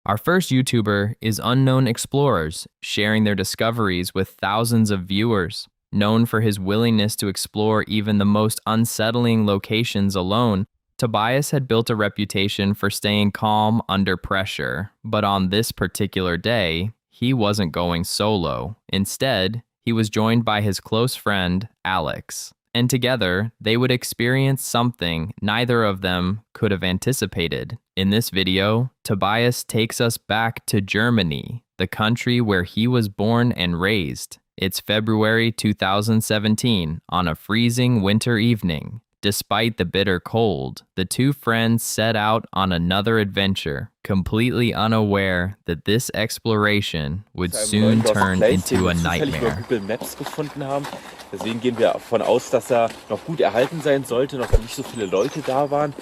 Our first YouTuber is Unknown Explorers, sharing their discoveries with thousands of viewers. Known for his willingness to explore even the most unsettling locations alone, Tobias had built a reputation for staying calm under pressure. But on this particular day, he wasn't going solo. Instead, he was joined by his close friend, Alex. And together, they would experience something neither of them could have anticipated. In this video, Tobias takes us back to Germany, the country where he was born and raised. It's February 2017, on a freezing winter evening. Despite the bitter cold, the two friends set out on another adventure, completely unaware that this exploration would soon turn into a nightmare. Google Maps gefunden haben. Deswegen gehen wir davon aus, dass er noch gut erhalten sein sollte, noch nicht so viele Leute da waren.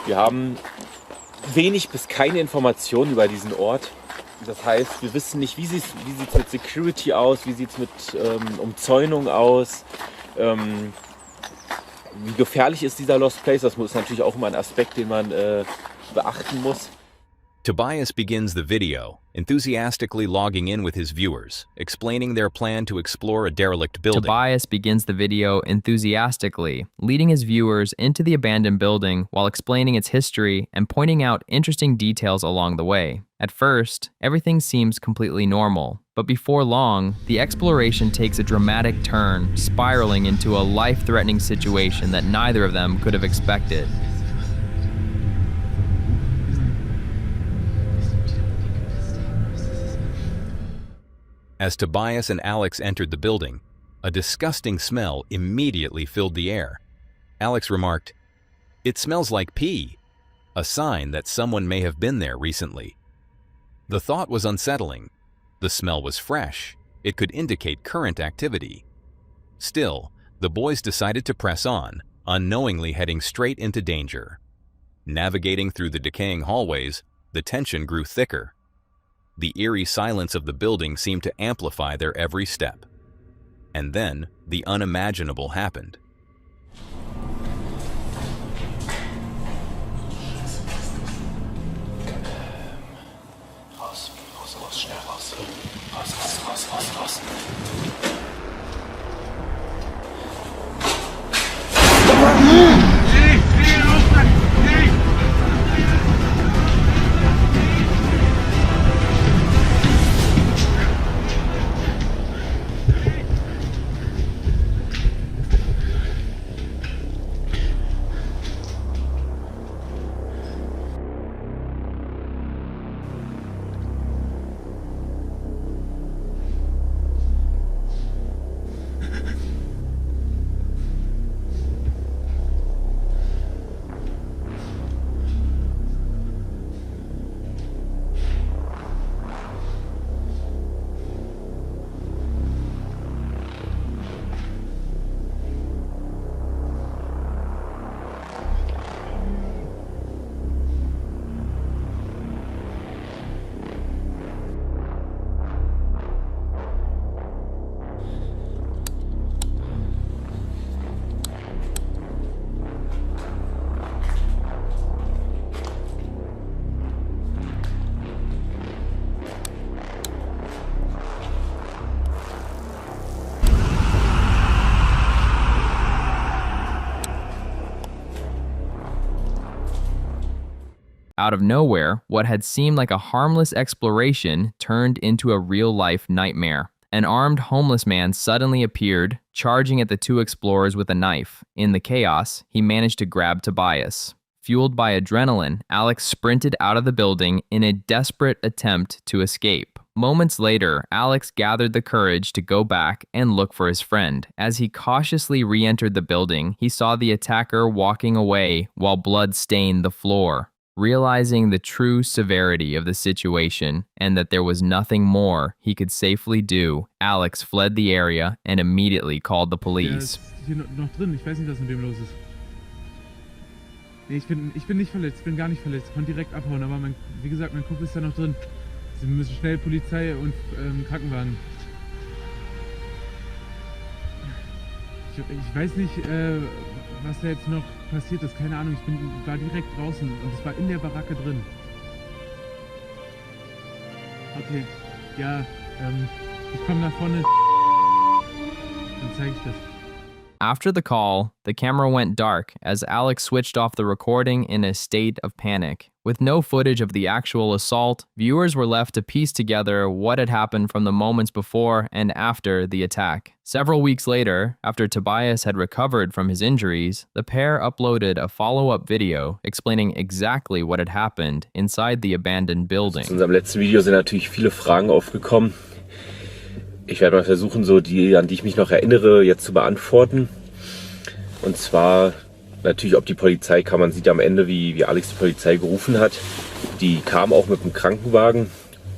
Wir haben wenig bis keine Informationen über diesen Ort. Das heißt, wir wissen nicht, wie sieht's mit Security aus, wie sieht es mit Umzäunung aus, wie gefährlich ist dieser Lost Place. Das ist natürlich auch immer ein Aspekt, den man beachten muss. Tobias begins the video, enthusiastically logging in with his viewers, explaining their plan to explore a derelict building. Tobias begins the video enthusiastically, leading his viewers into the abandoned building while explaining its history and pointing out interesting details along the way. At first, everything seems completely normal, but before long, the exploration takes a dramatic turn, spiraling into a life-threatening situation that neither of them could have expected. As Tobias and Alex entered the building, a disgusting smell immediately filled the air. Alex remarked, "It smells like pee," a sign that someone may have been there recently. The thought was unsettling. The smell was fresh. It could indicate current activity. Still, the boys decided to press on, unknowingly heading straight into danger. Navigating through the decaying hallways, the tension grew thicker. The eerie silence of the building seemed to amplify their every step. And then, the unimaginable happened. Raus, schnell raus. Raus. Out of nowhere, what had seemed like a harmless exploration turned into a real-life nightmare. An armed homeless man suddenly appeared, charging at the two explorers with a knife. In the chaos, he managed to grab Tobias. Fueled by adrenaline, Alex sprinted out of the building in a desperate attempt to escape. Moments later, Alex gathered the courage to go back and look for his friend. As he cautiously re-entered the building, he saw the attacker walking away while blood stained the floor. Realizing the true severity of the situation and that there was nothing more he could safely do, Alex fled the area and immediately called the police. Hier noch drin. Ich weiß nicht, was mit dem los ist. Nee, ich bin nicht verletzt. Ich bin gar nicht verletzt. Ich konnte direkt abhauen, aber wie gesagt, mein Kumpel ist da noch drin. Sie müssen schnell Polizei und Krankenwagen. Ich weiß nicht, was da jetzt noch passiert ist. Keine Ahnung, war direkt draußen und es war in der Baracke drin. Okay, ja, ich komme nach vorne. Dann zeige ich das. After the call, the camera went dark as Alex switched off the recording in a state of panic. With no footage of the actual assault, viewers were left to piece together what had happened from the moments before and after the attack. Several weeks later, after Tobias had recovered from his injuries, the pair uploaded a follow-up video explaining exactly what had happened inside the abandoned building. In unserem letzten Video sind natürlich viele Fragen aufgekommen. Ich werde mal versuchen, so die, an die ich mich noch erinnere, jetzt zu beantworten. Und zwar natürlich, ob die Polizei kam. Man sieht am Ende, wie Alex die Polizei gerufen hat. Die kam auch mit dem Krankenwagen.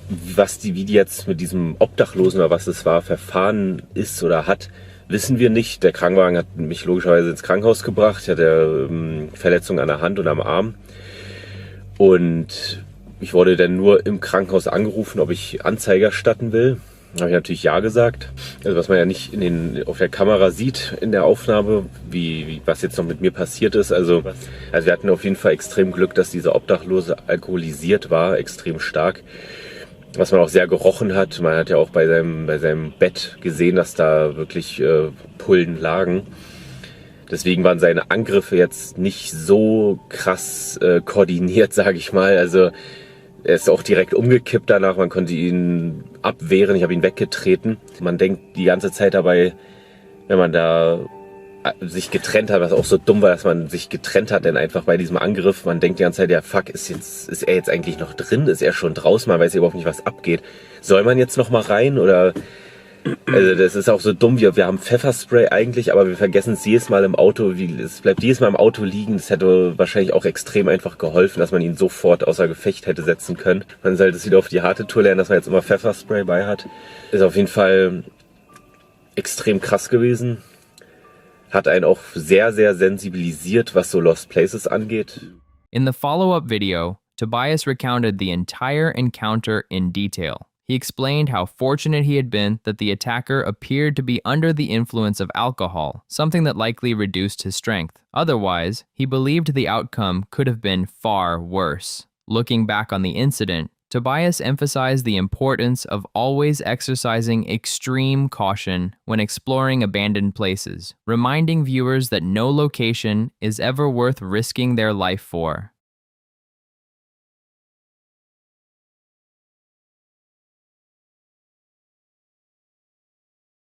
Wie die jetzt mit diesem Obdachlosen oder was es war, verfahren ist oder hat, wissen wir nicht. Der Krankenwagen hat mich logischerweise ins Krankenhaus gebracht. Ich hatte Verletzungen an der Hand und am Arm. Und ich wurde dann nur im Krankenhaus angerufen, ob ich Anzeige erstatten will. Da habe ich natürlich ja gesagt. Also was man ja nicht auf der Kamera sieht in der Aufnahme, was jetzt noch mit mir passiert ist. Also wir hatten auf jeden Fall extrem Glück, dass dieser Obdachlose alkoholisiert war, extrem stark. Was man auch sehr gerochen hat. Man hat ja auch bei seinem Bett gesehen, dass da wirklich Pullen lagen. Deswegen waren seine Angriffe jetzt nicht so krass koordiniert, sage ich mal. Also er ist auch direkt umgekippt danach, man konnte ihn abwehren, ich habe ihn weggetreten. Man denkt die ganze Zeit dabei, wenn man da sich getrennt hat, was auch so dumm war, dass man sich getrennt hat, denn einfach bei diesem Angriff, man denkt die ganze Zeit, ja fuck, ist er jetzt eigentlich noch drin, ist er schon draußen, man weiß ja überhaupt nicht, was abgeht. Soll man jetzt noch mal rein oder... Also das ist auch so dumm, wir haben Pfefferspray eigentlich, aber wir vergessen es jedes Mal im Auto, es bleibt jedes Mal im Auto liegen. Das hätte wahrscheinlich auch extrem einfach geholfen, dass man ihn sofort außer Gefecht hätte setzen können. Man sollte es wieder auf die harte Tour lernen, dass man jetzt immer Pfefferspray bei hat. Ist auf jeden Fall extrem krass gewesen. Hat einen auch sehr, sehr sensibilisiert, was so Lost Places angeht. In the follow-up video, Tobias recounted the entire encounter in detail. He explained how fortunate he had been that the attacker appeared to be under the influence of alcohol, something that likely reduced his strength. Otherwise, he believed the outcome could have been far worse. Looking back on the incident, Tobias emphasized the importance of always exercising extreme caution when exploring abandoned places, reminding viewers that no location is ever worth risking their life for.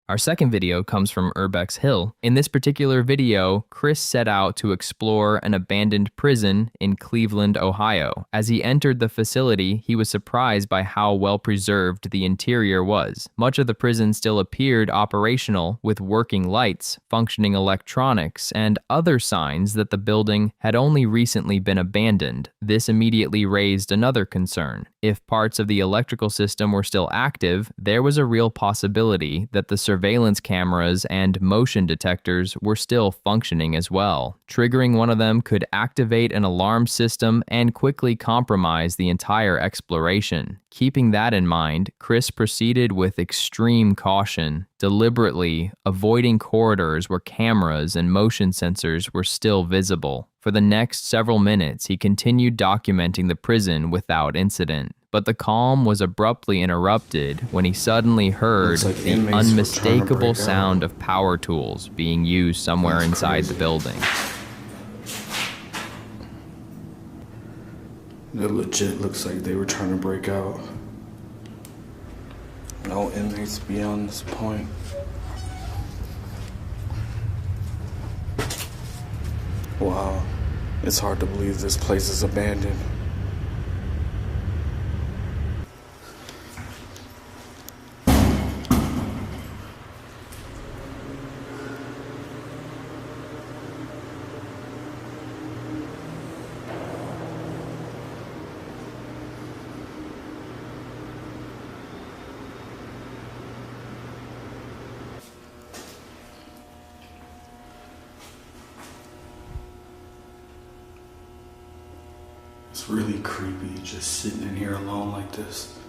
Our second video comes from Urbex Hill. In this particular video, Chris set out to explore an abandoned prison in Cleveland, Ohio. As he entered the facility, he was surprised by how well preserved the interior was. Much of the prison still appeared operational, with working lights, functioning electronics, and other signs that the building had only recently been abandoned. This immediately raised another concern. If parts of the electrical system were still active, there was a real possibility that the surveillance cameras and motion detectors were still functioning as well. Triggering one of them could activate an alarm system and quickly compromise the entire exploration. Keeping that in mind, Chris proceeded with extreme caution, deliberately avoiding corridors where cameras and motion sensors were still visible. For the next several minutes, he continued documenting the prison without incident. But the calm was abruptly interrupted when he suddenly heard the unmistakable sound of power tools being used somewhere inside the building. It legit looks like they were trying to break out. No inmates beyond this point. Wow, it's hard to believe this place is abandoned. It's really creepy just sitting in here alone like this.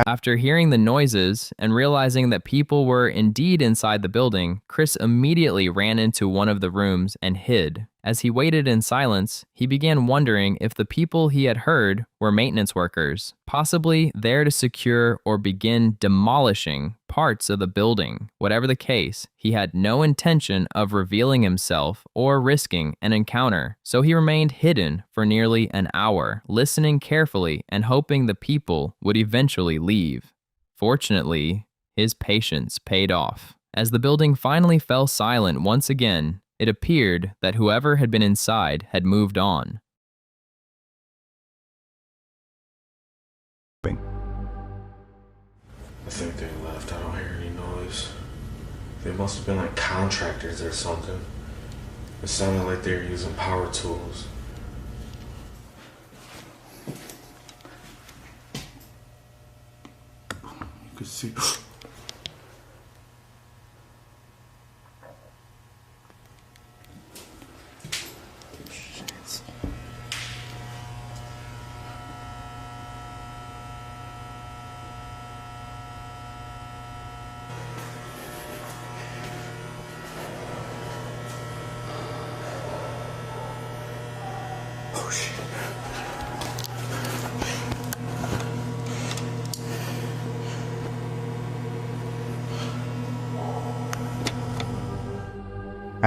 After hearing the noises and realizing that people were indeed inside the building, Chris immediately ran into one of the rooms and hid. As he waited in silence, he began wondering if the people he had heard were maintenance workers, possibly there to secure or begin demolishing parts of the building. Whatever the case, he had no intention of revealing himself or risking an encounter, so he remained hidden for nearly an hour, listening carefully and hoping the people would eventually leave. Fortunately, his patience paid off. As the building finally fell silent once again, it appeared that whoever had been inside had moved on. I think they left. I don't hear any noise. They must have been like contractors or something. It sounded like they were using power tools. You could see. Oh shit.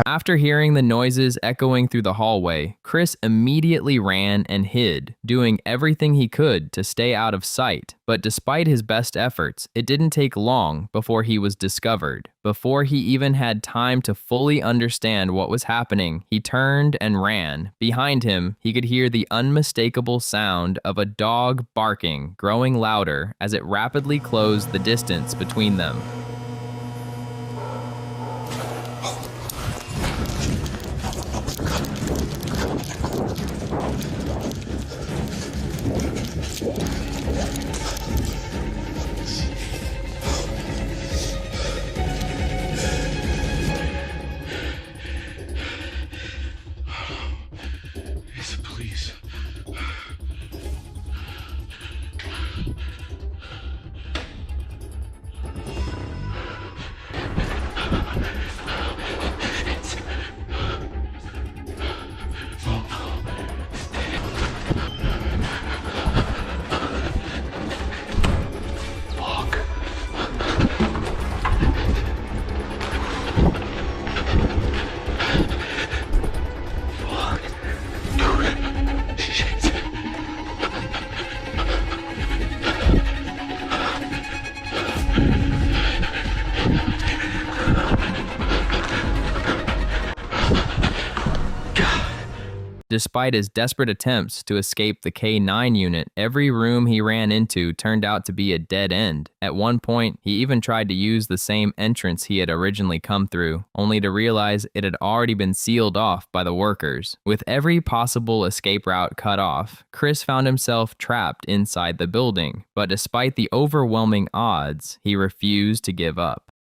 After hearing the noises echoing through the hallway, Chris immediately ran and hid, doing everything he could to stay out of sight. But despite his best efforts, it didn't take long before he was discovered. Before he even had time to fully understand what was happening, he turned and ran. Behind him, he could hear the unmistakable sound of a dog barking, growing louder as it rapidly closed the distance between them. It's the police. Despite his desperate attempts to escape the K-9 unit, every room he ran into turned out to be a dead end. At one point, he even tried to use the same entrance he had originally come through, only to realize it had already been sealed off by the workers. With every possible escape route cut off, Chris found himself trapped inside the building, but despite the overwhelming odds, he refused to give up.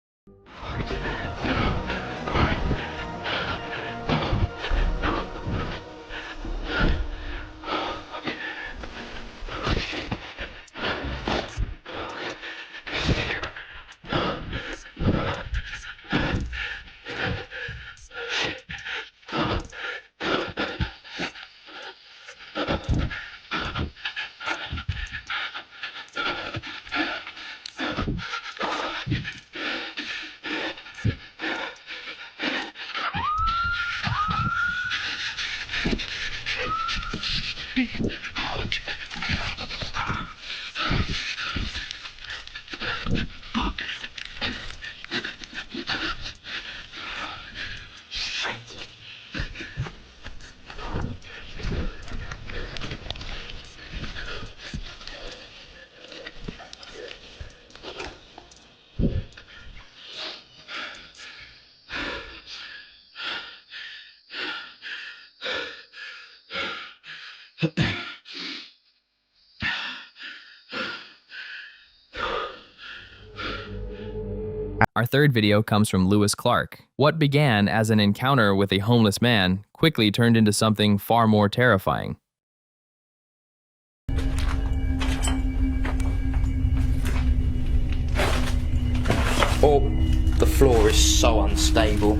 Our third video comes from Lewis Clark. What began as an encounter with a homeless man quickly turned into something far more terrifying. Oh, the floor is so unstable.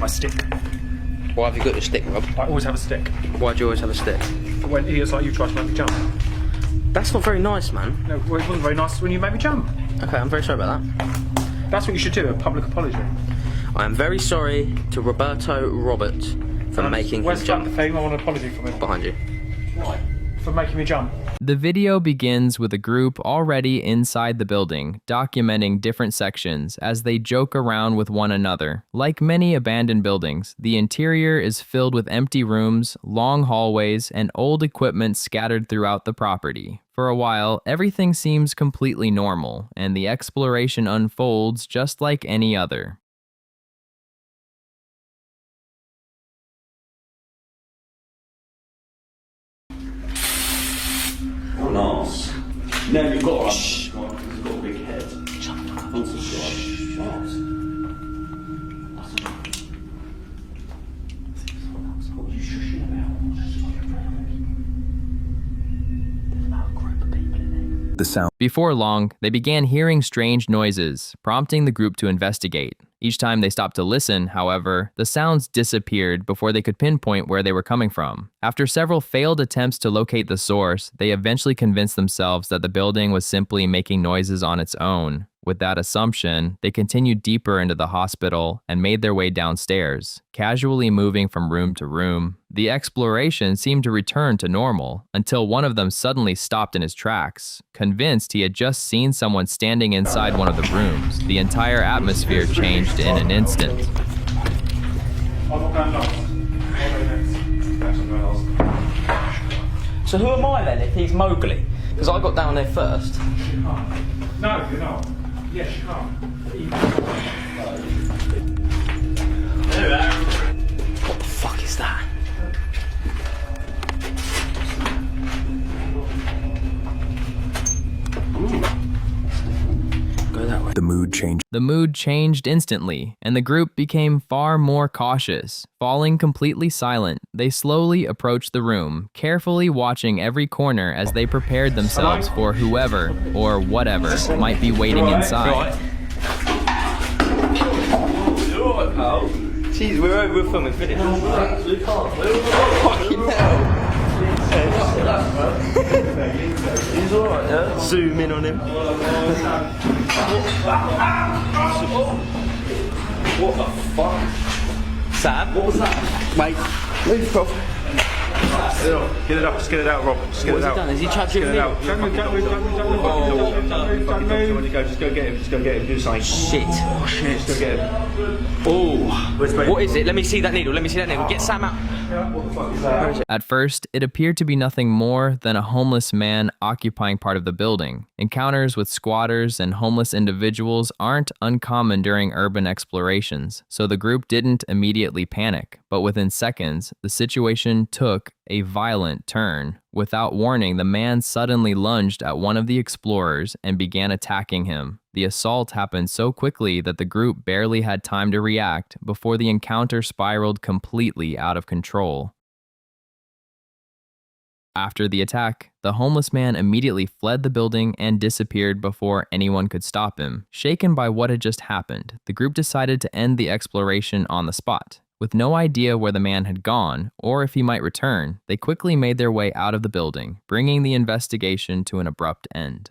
My stick. Why have you got your stick, Rob? I always have a stick. Why do you always have a stick? When idiots like you try to make me jump. That's not very nice, man. No, well, it wasn't very nice when you made me jump. Okay, I'm very sorry about that. That's what you should do, a public apology. I am very sorry to Roberto Robert for making Where's him jump. the thing? I want an apology from him. Behind you. Why? For making me jump. The video begins with a group already inside the building, documenting different sections as they joke around with one another. Like many abandoned buildings, the interior is filled with empty rooms, long hallways, and old equipment scattered throughout the property. For a while, everything seems completely normal, and the exploration unfolds just like any other. Nice. No, you've got to shh. Because you've got a big head. Shut the fuck up. What are you shushing about? There's about a group of people in there. The sound. Before long, they began hearing strange noises, prompting the group to investigate. Each time they stopped to listen, however, the sounds disappeared before they could pinpoint where they were coming from. After several failed attempts to locate the source, they eventually convinced themselves that the building was simply making noises on its own. With that assumption, they continued deeper into the hospital and made their way downstairs, casually moving from room to room. The exploration seemed to return to normal until one of them suddenly stopped in his tracks. Convinced he had just seen someone standing inside one of the rooms, the entire atmosphere changed in an instant. So who am I then if he's Mowgli? Because I got down there first. No, you're not. Yes, you can't. What the fuck is that? Go that way. The mood changed instantly, and the group became far more cautious. Falling completely silent, they slowly approached the room, carefully watching every corner as they prepared themselves for whoever, or whatever, might be waiting inside. Jeez, we're filming finish. Fucking hell. He's alright, yeah? Zoom in on him. What the fuck? Sam? What was that? Mate, move, bro. Get it up, just get it out, Rob. Just get What it has out. he done? Is he touching me? Don't move. Just go get him, just go get him, do something. Shit. Oh shit, just go get him. Oh. What is it? Let me see that needle. Get Sam out. What the fuck is that? At first, it appeared to be nothing more than a homeless man occupying part of the building. Encounters with squatters and homeless individuals aren't uncommon during urban explorations, so the group didn't immediately panic. But within seconds, the situation took a violent turn. Without warning, the man suddenly lunged at one of the explorers and began attacking him. The assault happened so quickly that the group barely had time to react before the encounter spiraled completely out of control. After the attack, the homeless man immediately fled the building and disappeared before anyone could stop him. Shaken by what had just happened, the group decided to end the exploration on the spot. With no idea where the man had gone or if he might return, they quickly made their way out of the building, bringing the investigation to an abrupt end.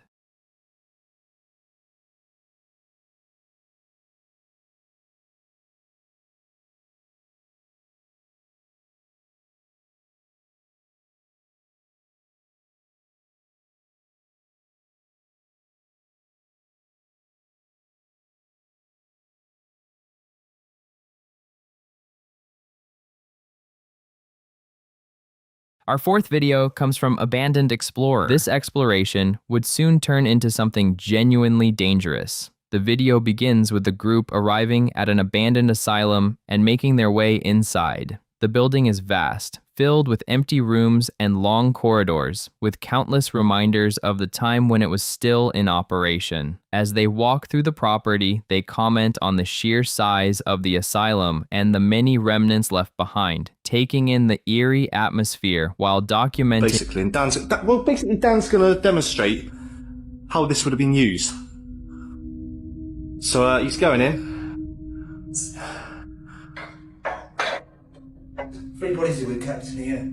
Our fourth video comes from Abandoned Explorer. This exploration would soon turn into something genuinely dangerous. The video begins with the group arriving at an abandoned asylum and making their way inside. The building is vast, filled with empty rooms and long corridors, with countless reminders of the time when it was still in operation. As they walk through the property, they comment on the sheer size of the asylum and the many remnants left behind, taking in the eerie atmosphere while documenting. Basically, and Dan's going to demonstrate how this would have been used. So he's going in. 3 bodies that were kept in here.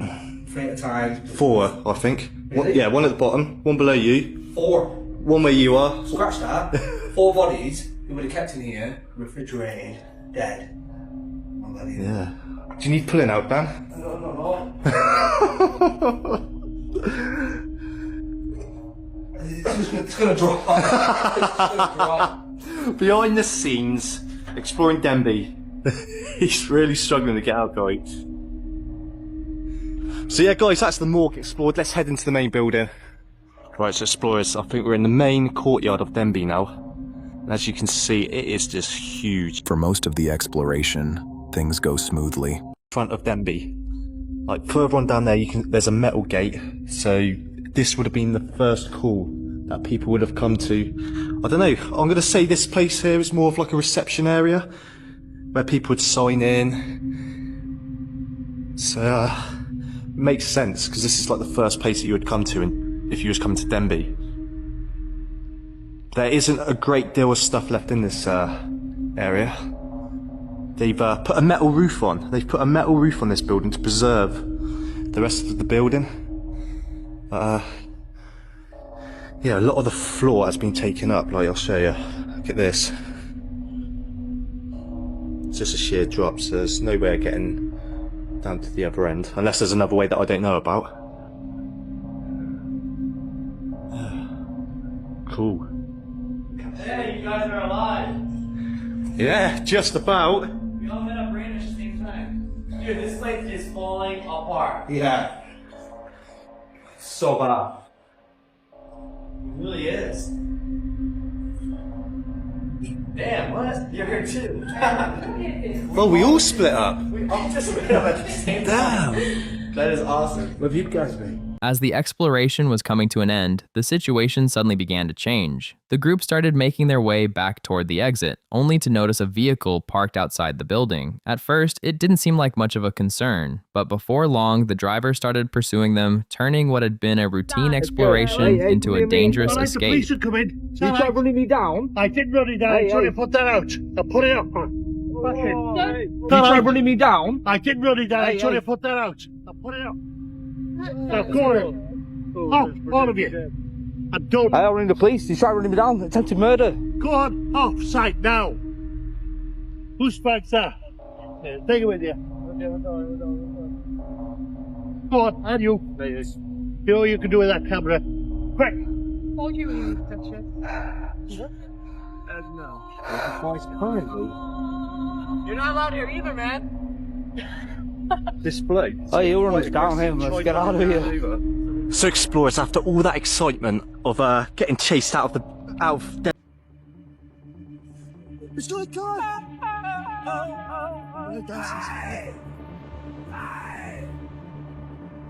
3 at a time. 4, I think. One, yeah, one at the bottom, one below you. 4. One where you are. Scratch that. 4 bodies who would have kept in here, refrigerated, dead. Yeah. Do you need pulling out, Dan? No. It's gonna drop. It's gonna drop. Behind the scenes, exploring Denby. He's really struggling to get out, guys. So yeah, guys, that's the morgue explored. Let's head into the main building. Right, so explorers, I think we're in the main courtyard of Denby now. And as you can see, it is just huge. For most of the exploration, things go smoothly. Front of Denby. Like further on down there, there's a metal gate. So this would have been the first call that people would have come to. I don't know, I'm going to say this place here is more of like a reception area where people would sign in. So, makes sense, because this is like the first place that you would come to if you was coming to Denby. There isn't a great deal of stuff left in this area. They've put a metal roof on. They've put a metal roof on this building to preserve the rest of the building. Yeah, a lot of the floor has been taken up, like I'll show you. Look at this. It's just a sheer drop, so there's no way of getting down to the other end, unless there's another way that I don't know about. Cool. Hey, you guys are alive! Yeah, just about. We all met up brain at the same time. Dude, this place is falling apart. Yeah. So bad. It really is. Damn, what? You're here too. Well, we all split up. We all just split up at the same time. Damn. That is awesome. Where have you guys been? As the exploration was coming to an end, the situation suddenly began to change. The group started making their way back toward the exit, only to notice a vehicle parked outside the building. At first, it didn't seem like much of a concern, but before long, the driver started pursuing them, turning what had been a routine exploration into a dangerous escape. The police should come in. You tried running me down? I didn't run you down. I tried to put that out. I put it up. You tried running me down? I didn't run you down. I tried to put that out. I put it up. Now go on. Off, all of you. I'm done. I ring the police. You tried running me down. Attempted murder. Go on, off site now. Whose spikes that? Take it with you. Go on, and you. You know what you can do with that camera. Quick. Told you when you touch it. No. Currently. You're not allowed here either, man. Display. Oh, you're running us down here. Let's get out of here. So explorers, after all that excitement of getting chased out of It's got a gun!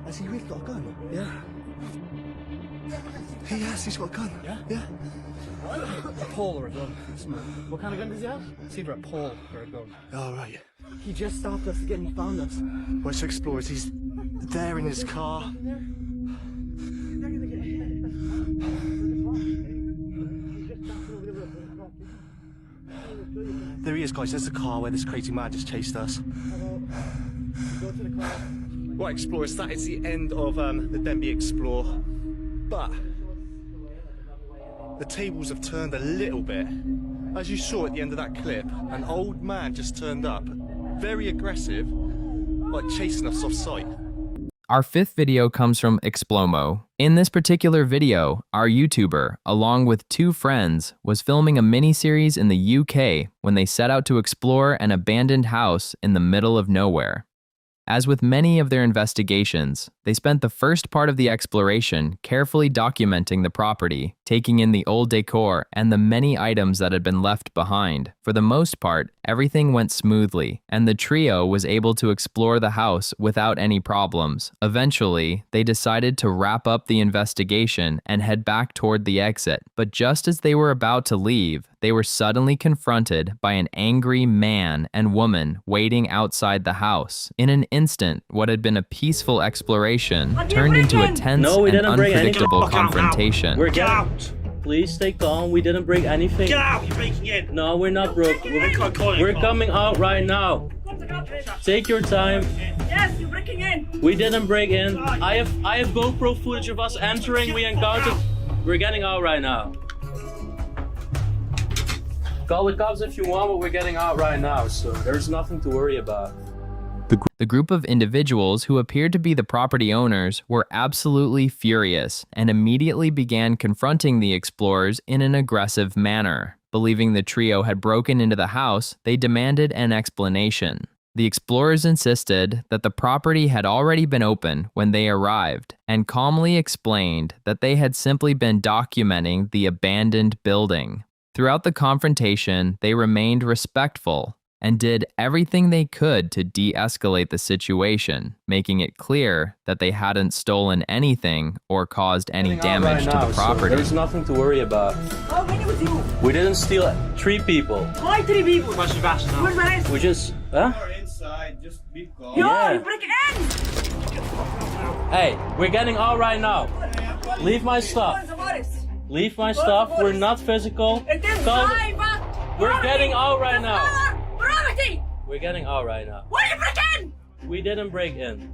Has he really got a gun? Yeah. He has, he's got a gun. Yeah? Yeah. A pole or a gun. What kind of gun does he have? It's either a pole or a gun. Oh, right. He just stopped us again. He found us. Well, so explorers, he's there in his car. There he is, guys. There's the car where this crazy man just chased us. Right, explorers, that is the end of the Denby Explore. But the tables have turned a little bit. As you saw at the end of that clip, an old man just turned up, very aggressive, like chasing us off site. Our fifth video comes from Explomo. In this particular video, our YouTuber, along with 2 friends, was filming a mini-series in the UK when they set out to explore an abandoned house in the middle of nowhere. As with many of their investigations, they spent the first part of the exploration carefully documenting the property, taking in the old decor and the many items that had been left behind. For the most part, everything went smoothly, and the trio was able to explore the house without any problems. Eventually, they decided to wrap up the investigation and head back toward the exit. But just as they were about to leave, they were suddenly confronted by an angry man and woman waiting outside the house. In an instant, what had been a peaceful exploration turned into a tense and unpredictable confrontation. We're out. Please stay calm. We didn't break anything. Get out! You're breaking in. No, we're not broke. We're coming out right now. Take your time. Yes, you're breaking in. We didn't break in. I have GoPro footage of us entering. We encountered. We're getting out right now. Call the cops if you want, but we're getting out right now, so there's nothing to worry about. The group of individuals who appeared to be the property owners were absolutely furious and immediately began confronting the explorers in an aggressive manner. Believing the trio had broken into the house, they demanded an explanation. The explorers insisted that the property had already been open when they arrived and calmly explained that they had simply been documenting the abandoned building. Throughout the confrontation, they remained respectful and did everything they could to de-escalate the situation, making it clear that they hadn't stolen anything or caused any damage to the property. So there's nothing to worry about. How many with you? We didn't steal it. 3 people. Why 3 people? Where's the rest? We just, huh? Inside, just be calm. Yo, you break in! Hey, we're getting out right now. Leave my stuff. Leave my stuff. We're not physical. It is private. We're getting out right now. Property. We're getting out right now. Why you break in? We didn't break in.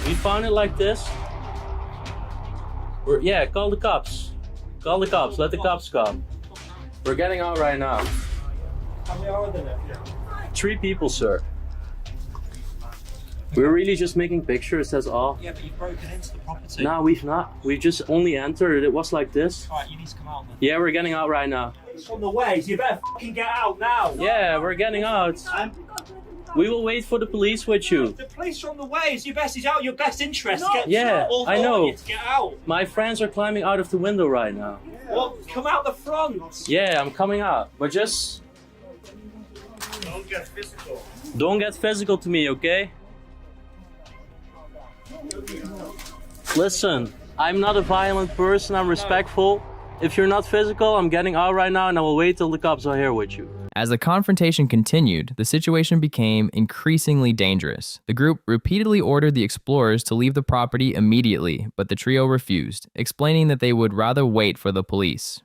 We found it like this. Yeah, call the cops. Call the cops. Let the cops come. We're getting out right now. How many are there? 3 people, sir. We're really just making pictures, that's all. Yeah, but you've broken into the property. No, we've not. We just only entered. It was like this. Alright, you need to come out then. Yeah, we're getting out right now. It's on the way, so you better fucking get out now. Yeah, we're getting out. We will wait for the police with you. The police are on the way, so you best is out your best interest. No. Get Yeah, I know. To get out. My friends are climbing out of the window right now. Well, come out the front. Yeah, I'm coming out. But just... Don't get physical. Don't get physical to me, okay? Listen, I'm not a violent person, I'm respectful. If you're not physical, I'm getting out right now and I will wait till the cops are here with you. As the confrontation continued, the situation became increasingly dangerous. The group repeatedly ordered the explorers to leave the property immediately, but the trio refused, explaining that they would rather wait for the police.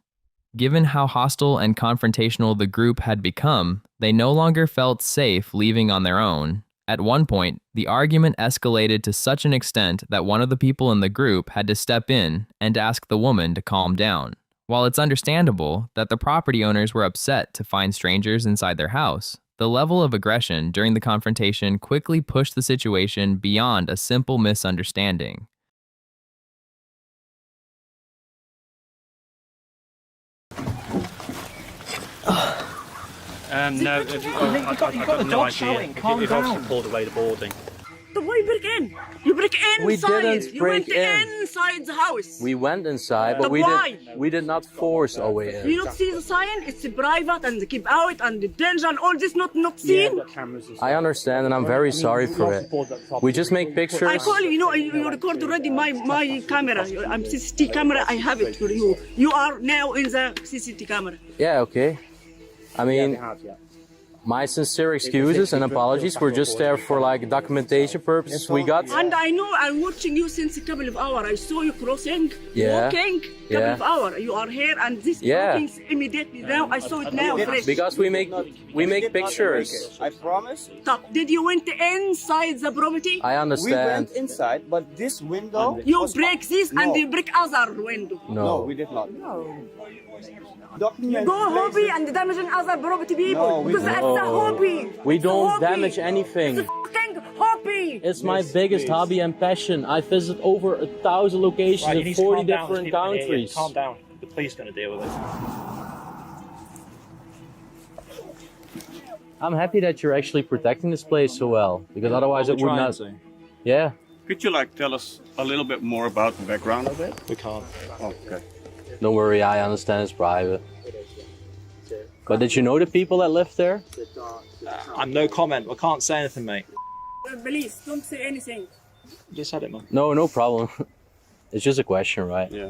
Given how hostile and confrontational the group had become, they no longer felt safe leaving on their own. At one point, the argument escalated to such an extent that one of the people in the group had to step in and ask the woman to calm down. While it's understandable that the property owners were upset to find strangers inside their house, the level of aggression during the confrontation quickly pushed the situation beyond a simple misunderstanding. No, I've got no idea. You've obviously pulled away the boarding. So why you break in? You break inside. We didn't break you went inside the house. We went inside, but we did not force our way in. You don't see the sign? It's private and keep out and the danger and all this not seen. I understand and I'm very sorry for it. We just make pictures. I call you, you record already my camera. I'm CCTV camera, I have it for you. You are now in the CCTV camera. Yeah, okay. I mean, my sincere excuses and apologies. We're just there for like documentation purposes. We got. And I know I'm watching you since a couple of hours. I saw you crossing, walking, couple of hours. You are here, and this walking immediately now. I saw it now. Because we make pictures. I promise. Stop. Did you went inside the property? I understand. We went inside, but this window. You break this and you break other window. No, we did not. No. You go hobby and damaging other property people. No, because that's a hobby. We don't damage anything. It's a fucking hobby. It's my biggest hobby and passion. I visit over 1,000 locations in 40 different countries. Calm down. The police are going to deal with it. I'm happy that you're actually protecting this place so well, because otherwise it would not. Yeah. Could you tell us a little bit more about the background of it? We can't. Oh, okay. Don't worry, I understand it's private. But did you know the people that live there? I'm no comment. I can't say anything, mate. Please, don't say anything. Just had it, man. No problem. It's just a question, right? Yeah.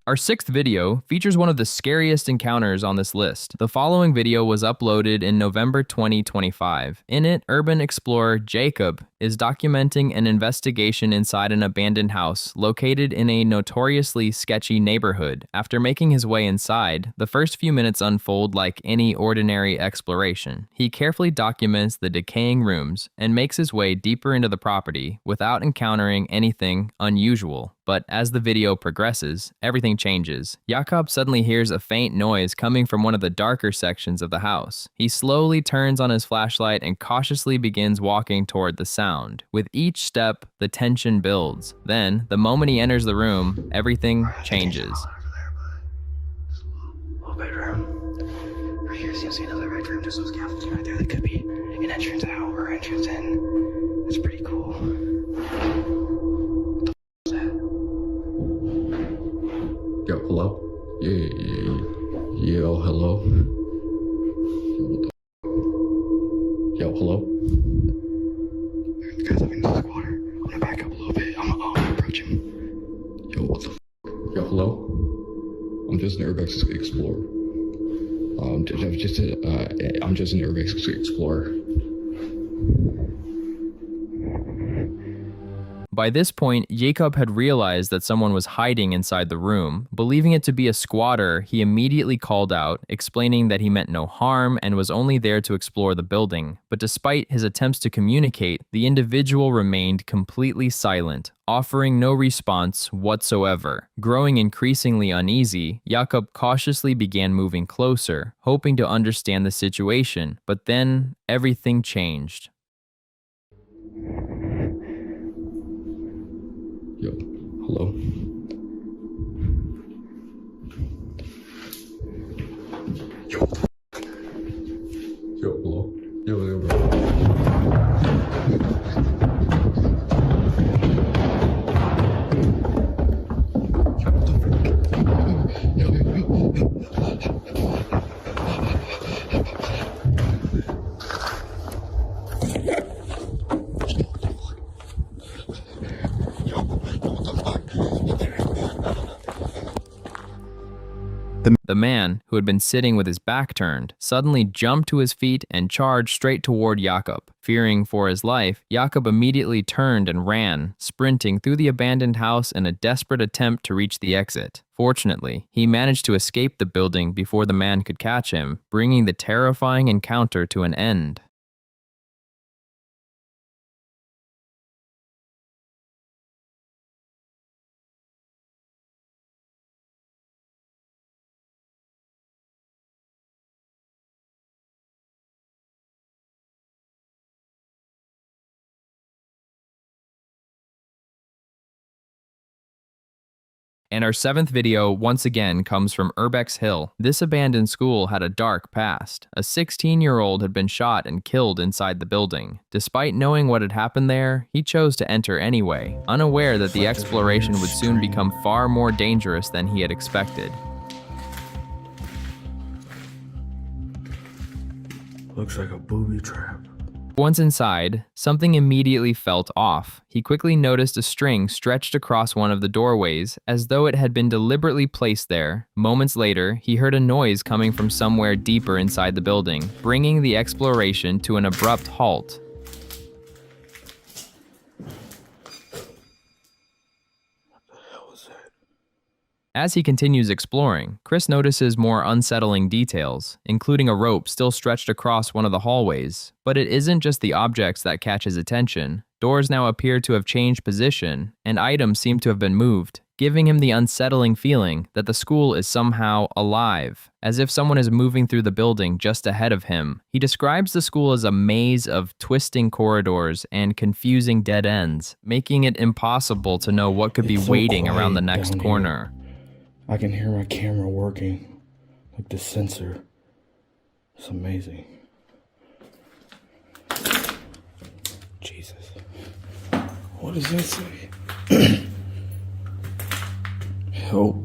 Our 6th video features one of the scariest encounters on this list. The following video was uploaded in November 2025. In it, urban explorer Jacob is documenting an investigation inside an abandoned house located in a notoriously sketchy neighborhood. After making his way inside, the first few minutes unfold like any ordinary exploration. He carefully documents the decaying rooms and makes his way deeper into the property without encountering anything unusual. But as the video progresses, everything changes. Jakob suddenly hears a faint noise coming from one of the darker sections of the house. He slowly turns on his flashlight and cautiously begins walking toward the sound. With each step, the tension builds. Then, the moment he enters the room, everything changes. Little bedroom. Right here seems to be another bedroom. There's some scaffolding right there. That could be an entrance out or entrance in. That's pretty cool. Yo, hello? Yo, hello? Yo, hello? Guys, I'm in the water. I'm gonna back up a little bit. I'm gonna approach him. Yo, what the f? Yo, hello? I'm just an Urbex Explorer. I'm just an Urbex Explorer. By this point, Jacob had realized that someone was hiding inside the room. Believing it to be a squatter, he immediately called out, explaining that he meant no harm and was only there to explore the building. But despite his attempts to communicate, the individual remained completely silent, offering no response whatsoever. Growing increasingly uneasy, Jakob cautiously began moving closer, hoping to understand the situation. But then, everything changed. Yo, hello? Yo, hello? Yo, bro. The man, who had been sitting with his back turned, suddenly jumped to his feet and charged straight toward Jakob. Fearing for his life, Jakob immediately turned and ran, sprinting through the abandoned house in a desperate attempt to reach the exit. Fortunately, he managed to escape the building before the man could catch him, bringing the terrifying encounter to an end. And our seventh video once again comes from Urbex Hill. This abandoned school had a dark past. A 16-year-old had been shot and killed inside the building. Despite knowing what had happened there, he chose to enter anyway, unaware that the exploration would soon become far more dangerous than he had expected. Looks like a booby trap. Once inside, something immediately felt off. He quickly noticed a string stretched across one of the doorways, as though it had been deliberately placed there. Moments later, he heard a noise coming from somewhere deeper inside the building, bringing the exploration to an abrupt halt. As he continues exploring, Chris notices more unsettling details, including a rope still stretched across one of the hallways. But it isn't just the objects that catch his attention. Doors now appear to have changed position, and items seem to have been moved, giving him the unsettling feeling that the school is somehow alive, as if someone is moving through the building just ahead of him. He describes the school as a maze of twisting corridors and confusing dead ends, making it impossible to know what could be waiting around the next corner. I can hear my camera working, like the sensor. It's amazing. Jesus. What does that say? Help.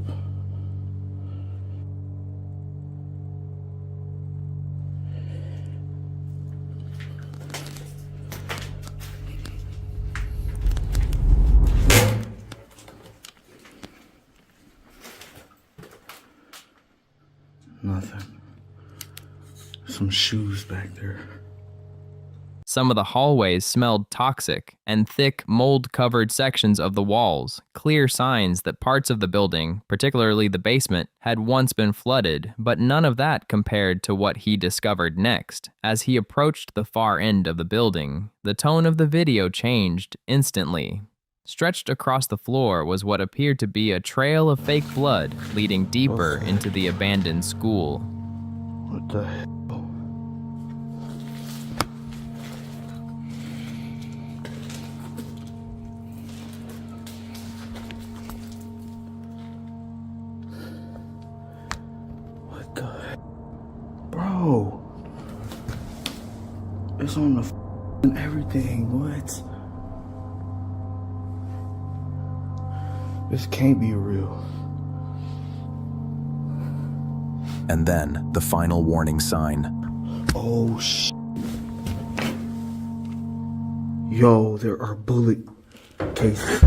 Nothing. Some shoes back there. Some of the hallways smelled toxic, and thick, mold-covered sections of the walls, clear signs that parts of the building, particularly the basement, had once been flooded, but none of that compared to what he discovered next. As he approached the far end of the building, the tone of the video changed instantly. Stretched across the floor was what appeared to be a trail of fake blood leading deeper into the abandoned school. What the hell? What the hell? Bro. It's on the and everything. What? This can't be real. And then, the final warning sign. Oh, shit. Yo, there are bullet cases.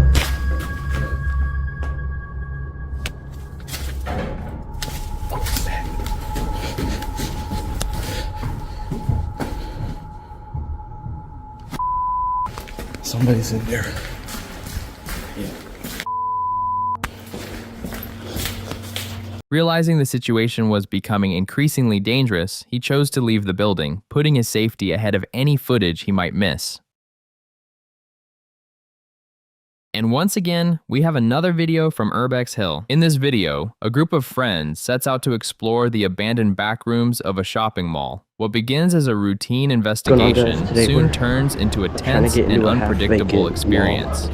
Somebody's in there. Yeah. Realizing the situation was becoming increasingly dangerous, he chose to leave the building, putting his safety ahead of any footage he might miss. And once again, we have another video from Urbex Hill. In this video, a group of friends sets out to explore the abandoned back rooms of a shopping mall. What begins as a routine investigation soon turns into a tense and unpredictable experience.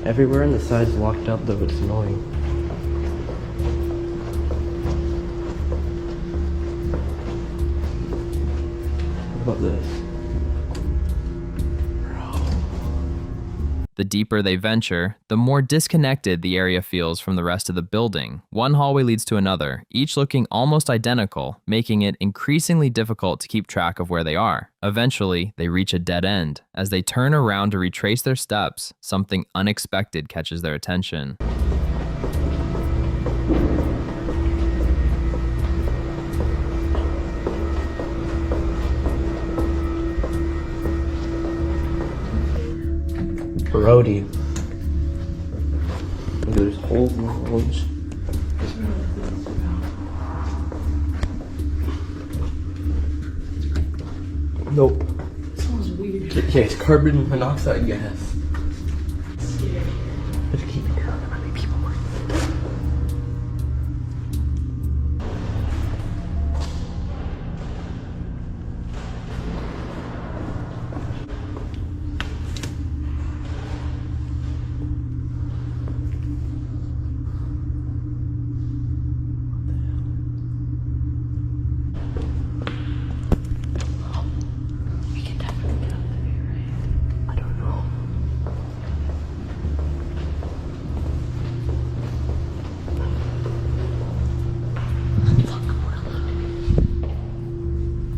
Everywhere on the side's locked up, though. It's annoying. What about this? The deeper they venture, the more disconnected the area feels from the rest of the building. One hallway leads to another, each looking almost identical, making it increasingly difficult to keep track of where they are. Eventually, they reach a dead end. As they turn around to retrace their steps, something unexpected catches their attention. Brody. There's holes in the walls. Nope. Smells weird. Yeah, it's carbon monoxide gas. Let's keep it down. There might be people working.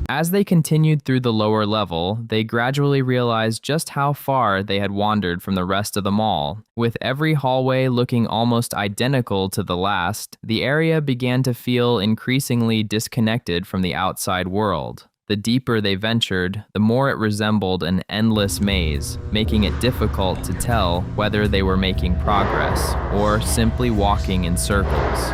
As they continued through the lower level, they gradually realized just how far they had wandered from the rest of the mall. With every hallway looking almost identical to the last, the area began to feel increasingly disconnected from the outside world. The deeper they ventured, the more it resembled an endless maze, making it difficult to tell whether they were making progress or simply walking in circles.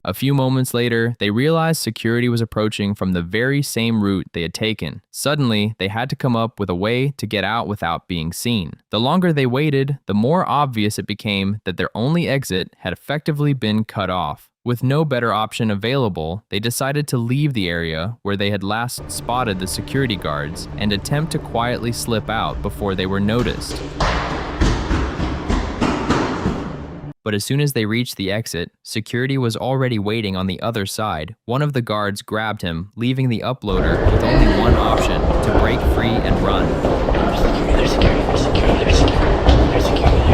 A few moments later, they realized security was approaching from the very same route they had taken. Suddenly, they had to come up with a way to get out without being seen. The longer they waited, the more obvious it became that their only exit had effectively been cut off. With no better option available, they decided to leave the area where they had last spotted the security guards and attempt to quietly slip out before they were noticed. But as soon as they reached the exit, security was already waiting on the other side. One of the guards grabbed him, leaving the uploader with only one option: to break free and run. There's security, there's security, there's security, there's security, there's security.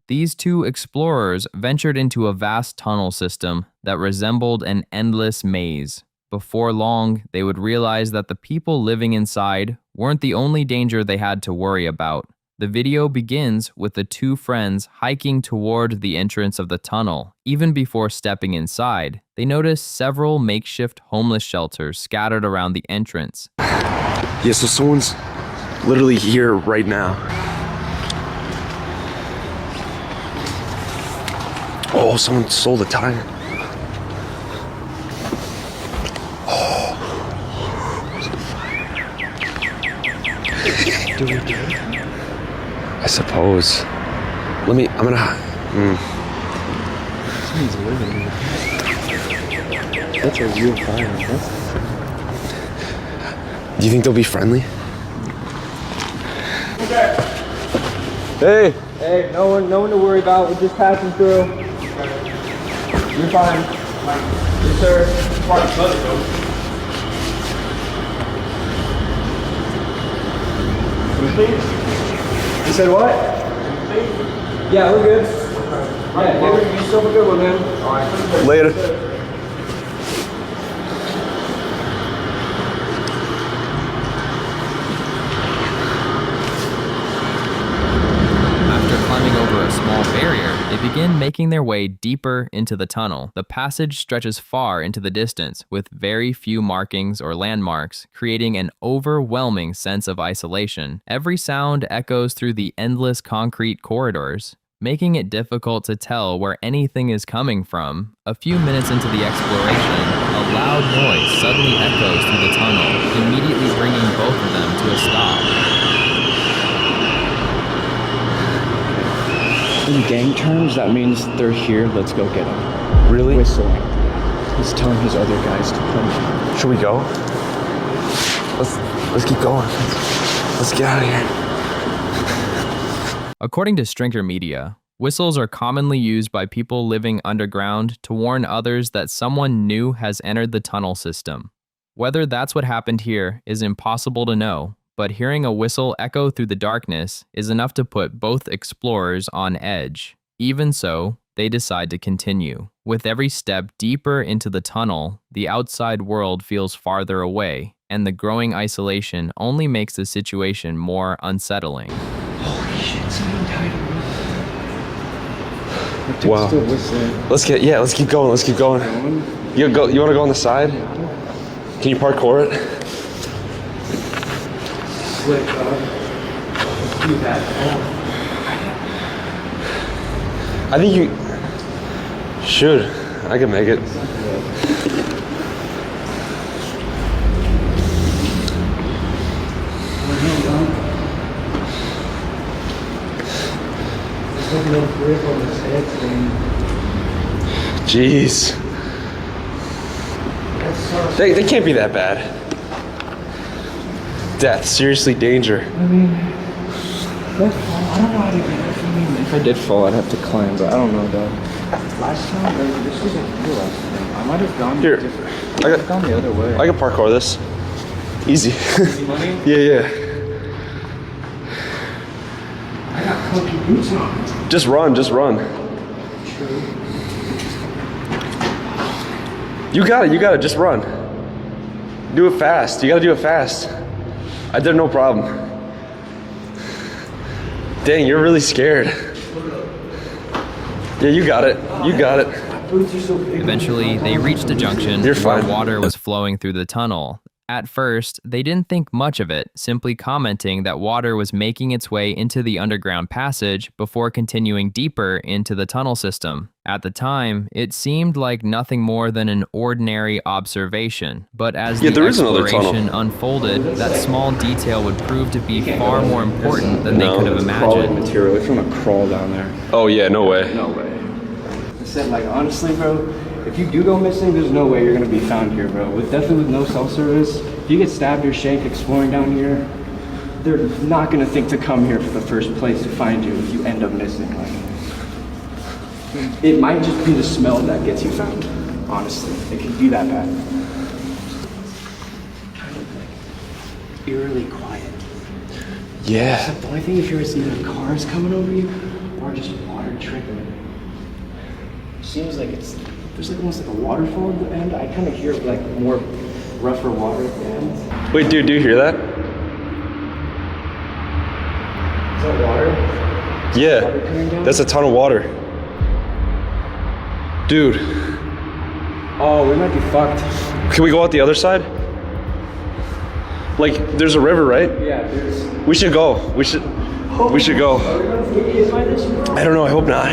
These two explorers ventured into a vast tunnel system that resembled an endless maze. Before long, they would realize that the people living inside weren't the only danger they had to worry about. The video begins with the two friends hiking toward the entrance of the tunnel. Even before stepping inside, they notice several makeshift homeless shelters scattered around the entrance. Yeah, so someone's literally here right now. Oh, someone stole the tire. Oh. Do we do it? I suppose. I'm gonna. Someone's living here. That's a real fire. Do you think they'll be friendly? Hey! Hey, no one to worry about. We're just passing through. You're fine. Yes, sir. You said what? Yeah, we're good. Yeah, you still have a good one, man. All right. Later. After climbing over a small barrier, they begin making their way deeper into the tunnel. The passage stretches far into the distance, with very few markings or landmarks, creating an overwhelming sense of isolation. Every sound echoes through the endless concrete corridors, making it difficult to tell where anything is coming from. A few minutes into the exploration, a loud noise suddenly echoes through the tunnel, immediately bringing both of them to a stop. In gang terms, that means they're here, let's go get them. Really? Whistling. He's telling his other guys to come. Should we go? Let's keep going. Let's get out of here. According to Stringer Media, whistles are commonly used by people living underground to warn others that someone new has entered the tunnel system. Whether that's what happened here is impossible to know, but hearing a whistle echo through the darkness is enough to put both explorers on edge. Even so, they decide to continue. With every step deeper into the tunnel, the outside world feels farther away, and the growing isolation only makes the situation more unsettling. Holy shit, someone died already. Wow. Let's keep going. You want to go on the side? Can you parkour it? Slick, do that. I think you should. I can make it. Jeez. They can't be that bad. Death, seriously, danger. I mean, I don't know how to get it. I mean, if I did fall, I'd have to climb, but I don't know, though. Last time, this wasn't here last time. I might have gone different. I have gone the other way. I can parkour this. Easy. Easy money? Yeah. I got funky boots on. Just run. True. You got it, just run. Do it fast, you gotta do it fast. I did no problem. Dang, you're really scared. Yeah, you got it. Eventually, they reached a junction where water was flowing through the tunnel. At first, they didn't think much of it, simply commenting that water was making its way into the underground passage before continuing deeper into the tunnel system. At the time, it seemed like nothing more than an ordinary observation, but as the exploration unfolded, that small detail would prove to be far more important than they could have imagined. Material. If you want to crawl down there. Oh yeah, no way. No way. I said, like, honestly, bro, if you do go missing, there's no way you're gonna be found here, bro. Definitely with no cell service, if you get stabbed or shanked exploring down here, they're not gonna think to come here for the first place to find you if you end up missing. Like, it might just be the smell that gets you found. Honestly, it could be that bad. Kind of like eerily quiet. Yeah. Except the only thing you hear is either cars coming over you or just water water trickling. Seems like there's like almost like a waterfall at the end. I kind of hear like more rougher water at the end. Wait, dude, do you hear that? Is that water? Yeah, Water coming down? that's a ton of water. Dude. Oh, we might be fucked. Can we go out the other side? Like, there's a river, right? Yeah, there's... We should go. We should go. Are we gonna get hit by this? I don't know, I hope not.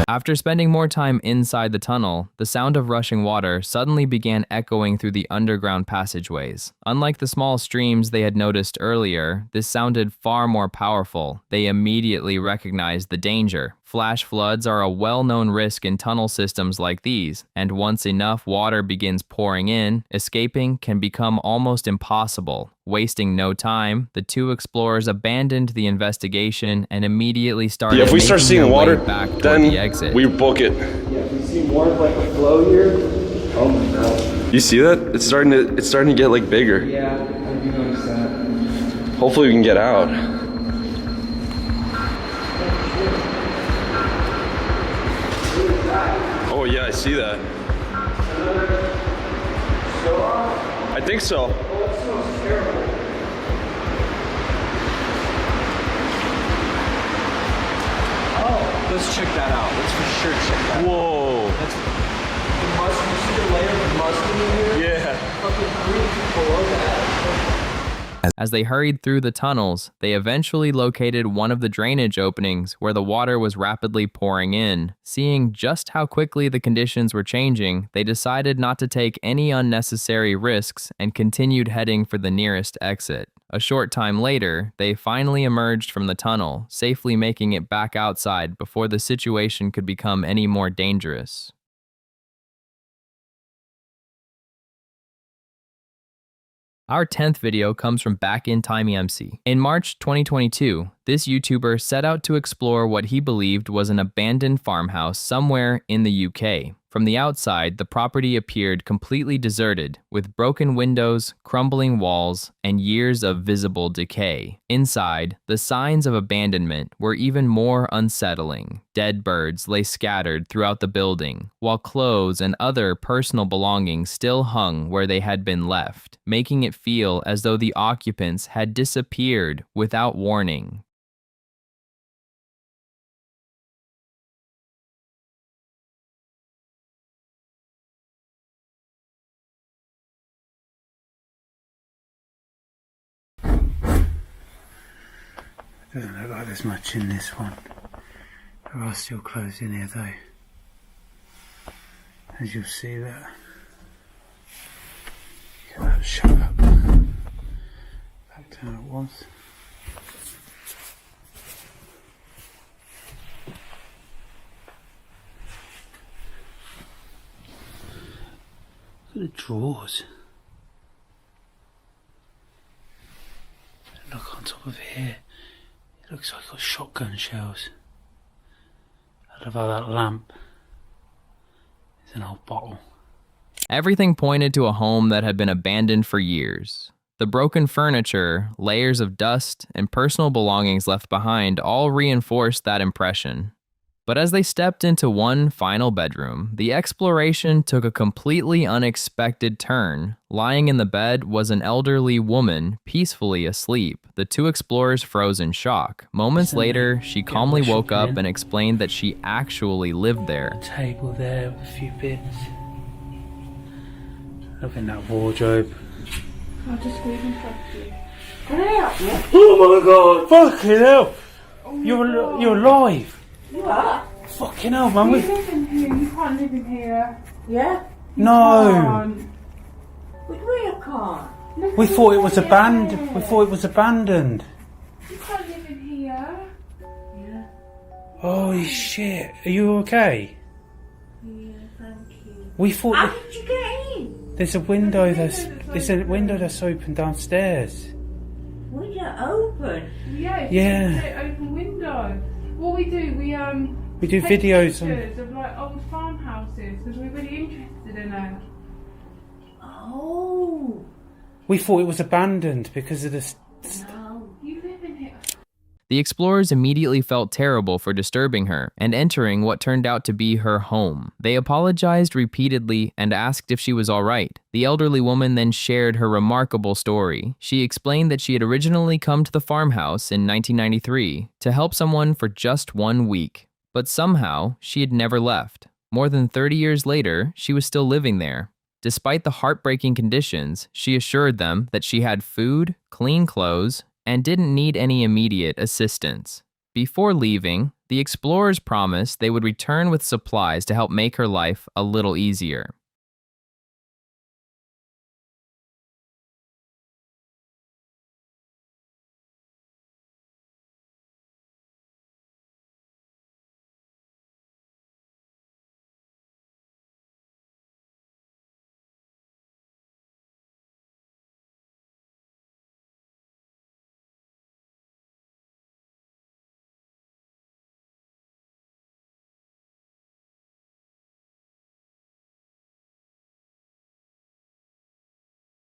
After spending more time inside the tunnel, the sound of rushing water suddenly began echoing through the underground passageways. Unlike the small streams they had noticed earlier, this sounded far more powerful. They immediately recognized the danger. Flash floods are a well-known risk in tunnel systems like these, and once enough water begins pouring in, escaping can become almost impossible. Wasting no time, the two explorers abandoned the investigation and immediately started if we start making seeing their water, way back toward then the exit. we book it. Yeah, if we see more of like a flow here. Oh my god. You see that? It's starting to get like bigger. Yeah, I do notice that. Hopefully we can get out. Oh yeah, I see that. I think so. Oh, let's check that out. Let's for sure check that out. Whoa. That's the must. You see the layer of mustard in here? Yeah. Fucking 3 feet below that. As they hurried through the tunnels, they eventually located one of the drainage openings where the water was rapidly pouring in. Seeing just how quickly the conditions were changing, they decided not to take any unnecessary risks and continued heading for the nearest exit. A short time later, they finally emerged from the tunnel, safely making it back outside before the situation could become any more dangerous. Our 10th video comes from Back in Time MC. In March 2022, this YouTuber set out to explore what he believed was an abandoned farmhouse somewhere in the UK. From the outside, the property appeared completely deserted, with broken windows, crumbling walls, and years of visible decay. Inside, the signs of abandonment were even more unsettling. Dead birds lay scattered throughout the building, while clothes and other personal belongings still hung where they had been left, making it feel as though the occupants had disappeared without warning. Doesn't look like there's much in this one. There are still clothes in here though. As you'll see that. Get that shut up. Back to how it was. Look at the drawers. Look on top of here. It looks like it's got shotgun shells. I love how that lamp is an old bottle. Everything pointed to a home that had been abandoned for years. The broken furniture, layers of dust, and personal belongings left behind all reinforced that impression. But as they stepped into one final bedroom, the exploration took a completely unexpected turn. Lying in the bed was an elderly woman, peacefully asleep. The two explorers froze in shock. Moments later, she calmly woke up and explained that she actually lived there. Table there with a few bits. Look in that wardrobe. I'll just leave in front of you. Can I help you? Oh my god! Fucking hell! You're alive! You are? Fucking hell, man. You live in here, you can't live in here. Yeah? No! But we can't. We thought it was abandoned. We thought it was abandoned. You can't live in here. Yeah. Holy shit! Are you okay? Yeah, thank you. We thought. How did you get in? There's a window that's open downstairs. Window open? Yeah. Yeah. It's an open window. What we do, we do take videos pictures of like old farmhouses because we're really interested in it. Oh. We thought it was abandoned because of this. No, you live in here. The explorers immediately felt terrible for disturbing her and entering what turned out to be her home. They apologized repeatedly and asked if she was all right. The elderly woman then shared her remarkable story. She explained that she had originally come to the farmhouse in 1993 to help someone for just 1 week, but somehow she had never left. More than 30 years later, she was still living there. Despite the heartbreaking conditions, she assured them that she had food, clean clothes, and didn't need any immediate assistance. Before leaving, the explorers promised they would return with supplies to help make her life a little easier.